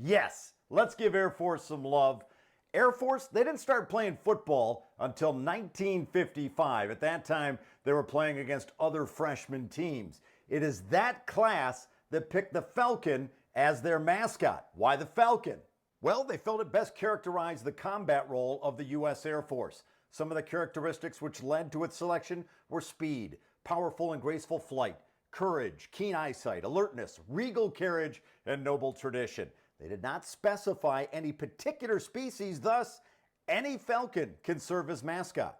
Yes, let's give Air Force some love. Air Force, they didn't start playing football until 1955. At that time, they were playing against other freshman teams. It is that class that picked the Falcon as their mascot. Why the Falcon? Well, they felt it best characterized the combat role of the U.S. Air Force. Some of the characteristics which led to its selection were speed, powerful and graceful flight, courage, keen eyesight, alertness, regal carriage, and noble tradition. They did not specify any particular species, thus, any falcon can serve as mascot.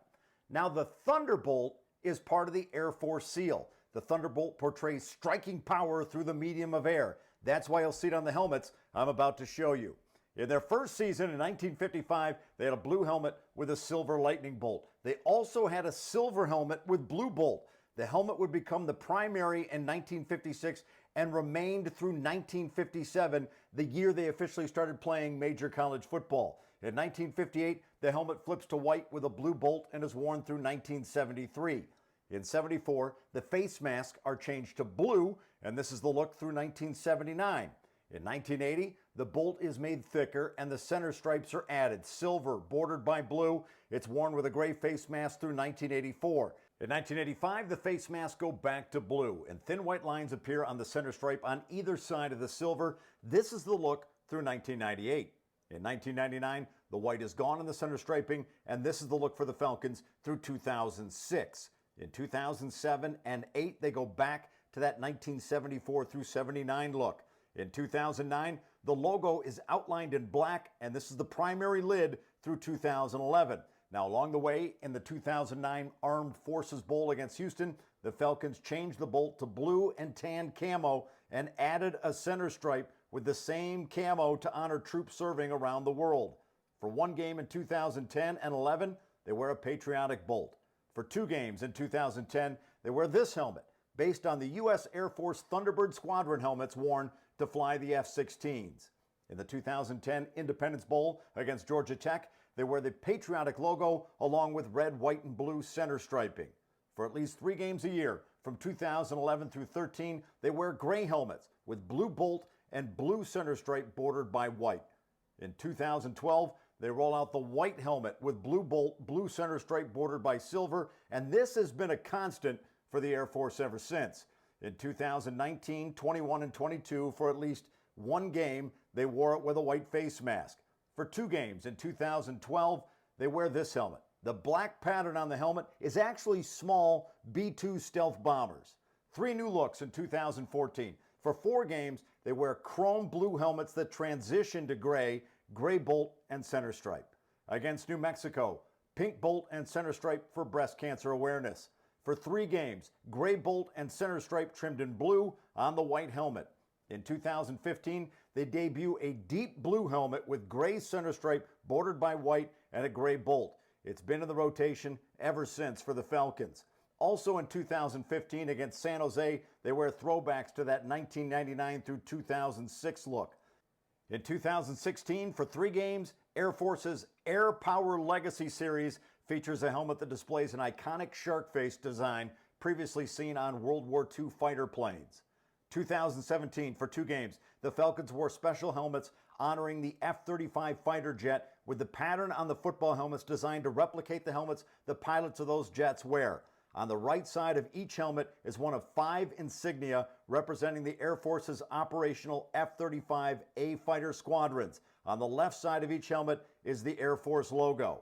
Now, the Thunderbolt is part of the Air Force SEAL. The Thunderbolt portrays striking power through the medium of air. That's why you'll see it on the helmets I'm about to show you. In their first season in 1955, they had a blue helmet with a silver lightning bolt. They also had a silver helmet with blue bolt. The helmet would become the primary in 1956 and remained through 1957, the year they officially started playing major college football. In 1958, the helmet flips to white with a blue bolt and is worn through 1973. In 74, the face masks are changed to blue, and this is the look through 1979. In 1980, the bolt is made thicker and the center stripes are added, silver bordered by blue. It's worn with a gray face mask through 1984. In 1985, the face masks go back to blue and thin white lines appear on the center stripe on either side of the silver. This is the look through 1998. In 1999, the white is gone in the center striping, and this is the look for the Falcons through 2006. In 2007 and 8, they go back to that 1974 through 79 look. In 2009, the logo is outlined in black, and this is the primary lid through 2011. Now, along the way, in the 2009 Armed Forces Bowl against Houston, the Falcons changed the bolt to blue and tan camo and added a center stripe with the same camo to honor troops serving around the world. For one game in 2010 and 11, they wear a patriotic bolt. For two games in 2010, they wear this helmet, based on the U.S. Air Force Thunderbird Squadron helmets worn to fly the F-16s. In the 2010 Independence Bowl against Georgia Tech, they wear the patriotic logo along with red, white, and blue center striping. For at least 3 games a year, from 2011 through 13, they wear gray helmets with blue bolt and blue center stripe bordered by white. In 2012, they roll out the white helmet with blue bolt, blue center stripe bordered by silver, and this has been a constant for the Air Force ever since. In 2019, 21, and 22, for at least one game, they wore it with a white face mask. For 2 games in 2012, they wear this helmet. The black pattern on the helmet is actually small B-2 stealth bombers. 3 new looks in 2014. For 4 games, they wear chrome blue helmets that transition to gray, gray bolt, and center stripe. Against New Mexico, pink bolt and center stripe for breast cancer awareness. For 3 games, gray bolt and center stripe trimmed in blue on the white helmet. In 2015, they debut a deep blue helmet with gray center stripe bordered by white and a gray bolt. It's been in the rotation ever since for the Falcons. Also in 2015 against San Jose, they wear throwbacks to that 1999 through 2006 look. In 2016, for 3 games, Air Force's Air Power Legacy Series features a helmet that displays an iconic shark face design previously seen on World War II fighter planes. 2017, for 2 games, the Falcons wore special helmets honoring the F-35 fighter jet with the pattern on the football helmets designed to replicate the helmets the pilots of those jets wear. On the right side of each helmet is one of 5 insignia representing the Air Force's operational F-35A fighter squadrons. On the left side of each helmet is the Air Force logo.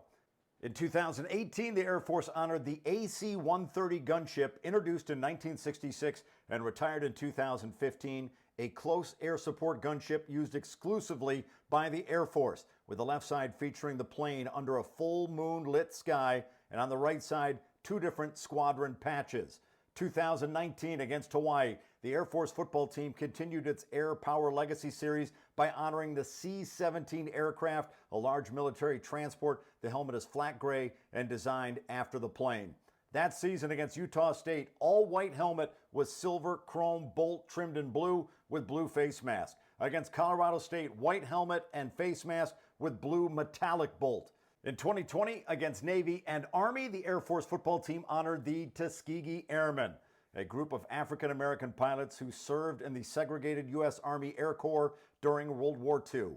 In 2018, the Air Force honored the AC-130 gunship, introduced in 1966 and retired in 2015, a close air support gunship used exclusively by the Air Force, with the left side featuring the plane under a full moon-lit sky, and on the right side, 2 different squadron patches. 2019 against Hawaii, the Air Force football team continued its Air Power Legacy Series by honoring the C-17 aircraft, a large military transport. The helmet is flat gray and designed after the plane. That season against Utah State, all-white helmet with silver chrome bolt trimmed in blue with blue face mask. Against Colorado State, white helmet and face mask with blue metallic bolt. In 2020, against Navy and Army, the Air Force football team honored the Tuskegee Airmen, a group of African-American pilots who served in the segregated U.S. Army Air Corps during World War II.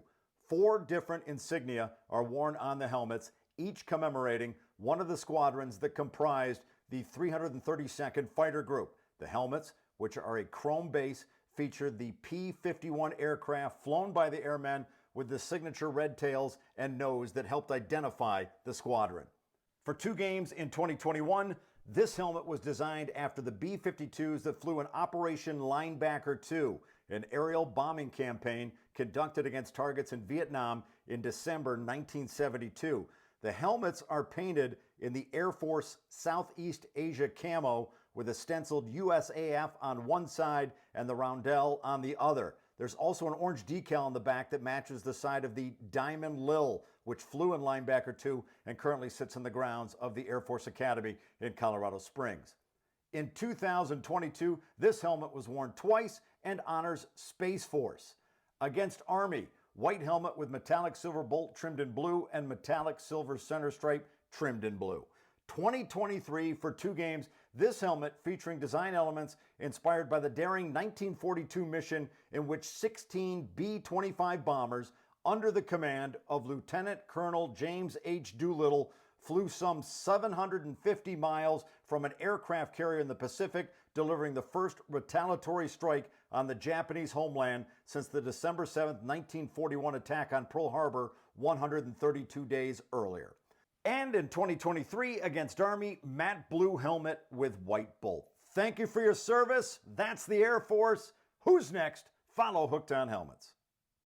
4 different insignia are worn on the helmets, each commemorating one of the squadrons that comprised the 332nd Fighter Group. The helmets, which are a chrome base, featured the P-51 aircraft flown by the airmen with the signature red tails and nose that helped identify the squadron. For 2 games in 2021, this helmet was designed after the B-52s that flew in Operation Linebacker 2, an aerial bombing campaign conducted against targets in Vietnam in December 1972. The helmets are painted in the Air Force Southeast Asia camo with a stenciled USAF on one side and the roundel on the other. There's also an orange decal on the back that matches the side of the Diamond Lil, which flew in Linebacker 2 and currently sits on the grounds of the Air Force Academy in Colorado Springs. In 2022, this helmet was worn twice and honors Space Force. Against Army, white helmet with metallic silver bolt trimmed in blue and metallic silver center stripe trimmed in blue. 2023 for 2 games, this helmet featuring design elements inspired by the daring 1942 mission in which 16 B-25 bombers under the command of Lieutenant Colonel James H. Doolittle flew some 750 miles from an aircraft carrier in the Pacific, delivering the first retaliatory strike on the Japanese homeland since the December 7, 1941 attack on Pearl Harbor 132 days earlier. And in 2023 against Army, matte blue helmet with white bolt. Thank you for your service. That's the Air Force. Who's next? Follow Hooked on Helmets.